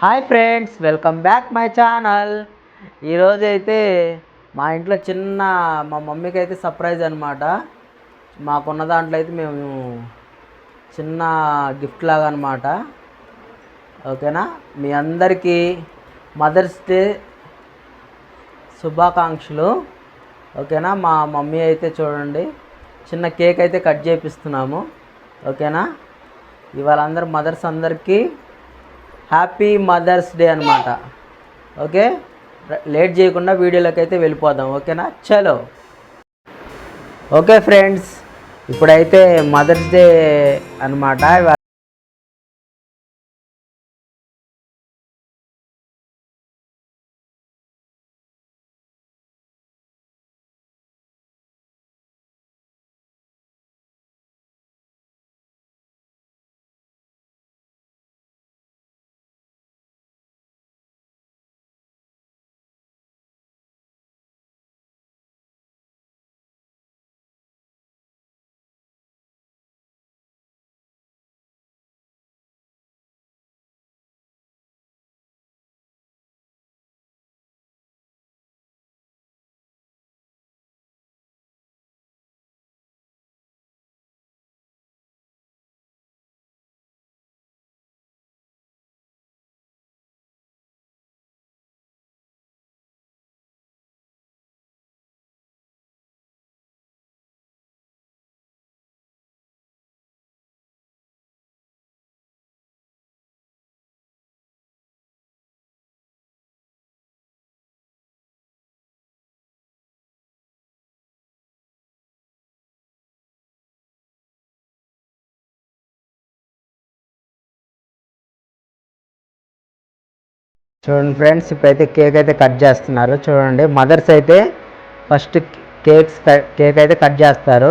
Hi friends, welcome back my channel. ఈరోజు అయితే మా ఇంట్లో మా మమ్మీకి అయితే సర్ప్రైజ్ అనమాట. మాకున్న దాంట్లో అయితే మేము చిన్న గిఫ్ట్ లాగా అనమాట. ఓకేనా, మీ అందరికీ మదర్స్ డే శుభాకాంక్షలు. ఓకేనా, మా మమ్మీ అయితే చూడండి చిన్న కేక్ అయితే కట్ చేపిస్తున్నాము. ఓకేనా, ఇవాళ మదర్స్ అందరికీ హ్యాపీ మదర్స్ డే అనమాట. ఓకే, లేట్ చేయకుండా వీడియోలోకి అయితే వెళ్ళిపోదాం. ఓకేనా, చలో. ఓకే ఫ్రెండ్స్, ఇప్పుడైతే మదర్స్ డే అనమాట. చూడండి ఫ్రెండ్స్, ఇప్పుడైతే కేక్ అయితే కట్ చేస్తున్నారు. చూడండి, మదర్స్ అయితే ఫస్ట్ కేక్ అయితే కట్ చేస్తారు,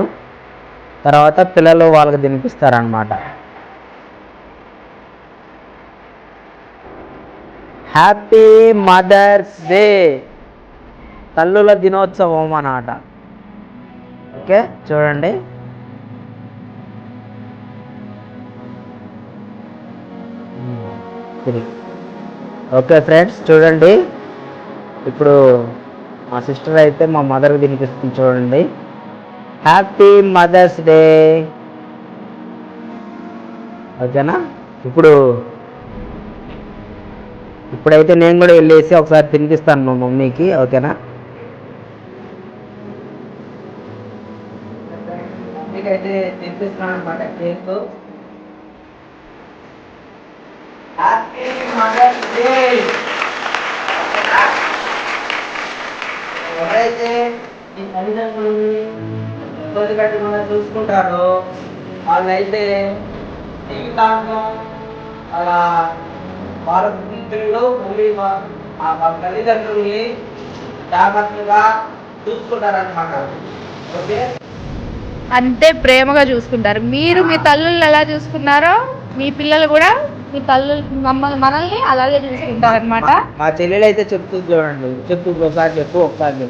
తర్వాత పిల్లలు వాళ్ళకి తినిపిస్తారనమాట. హ్యాపీ మదర్స్ డే, తల్లుల దినోత్సవం అన్నమాట. ఓకే, చూడండి. ఓకే ఫ్రెండ్స్, చూడండి, ఇప్పుడు మా సిస్టర్ అయితే మా మదర్కి తినిపిస్తుంది. చూడండి, హ్యాపీ మదర్స్ డే. ఓకేనా, ఇప్పుడైతే నేను కూడా వెళ్ళేసి ఒకసారి తినిపిస్తాను మా మమ్మీకి. ఓకేనా, మమ్మీకి అయితే తినిపిస్తున్నాను అనమాట కేక్. Happy mother's day. ఎవరైతే ఈ తల్లిదండ్రులని ఇబ్బంది పెట్టకుండా చూసుకుంటారో వాళ్ళైతే జీవితాంతం అలా వాళ్ళ పిల్లలు ఆ తల్లిదండ్రుల్ని జాగ్రత్తగా చూసుకుంటారనమాట. ఓకే, అంతే ప్రేమగా చూసుకుంటారు. మీరు మీ తల్లుల్ని ఎలా చూసుకున్నారో మీ పిల్లలు కూడా మీ తల్లు మనల్ని అలాగే చూసుకుంటారు అనమాట. మా చెల్లెలు అయితే చెప్తుంది, చూడండి, ఒకసారి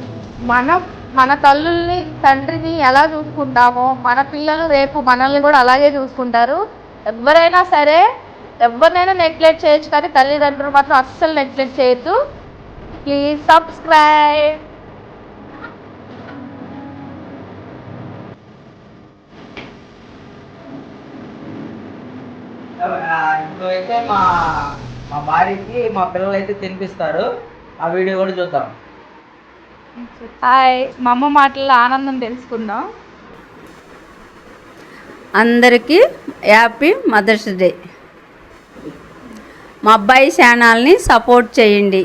మన తల్లుల్ని తండ్రిని ఎలా చూసుకుంటామో మన పిల్లలు రేపు మనల్ని కూడా అలాగే చూసుకుంటారు. ఎవరైనా సరే ఎవరినైనా నెగ్లెక్ట్ చేయొచ్చు, కానీ తల్లిదండ్రులు మాత్రం అస్సలు నెగ్లెక్ట్ చేయొద్దు. Please subscribe. ఇప్పుడైతే మా భార్యకి మా పిల్లలు అయితే తినిపిస్తారు. ఆ వీడియో కూడా చూద్దాం. హాయ్, మా అమ్మ మాటల్లో ఆనందం తెలుసుకుందాం. అందరికీ హ్యాపీ మదర్స్ డే. మా అబ్బాయి ఛానల్ని సపోర్ట్ చేయండి.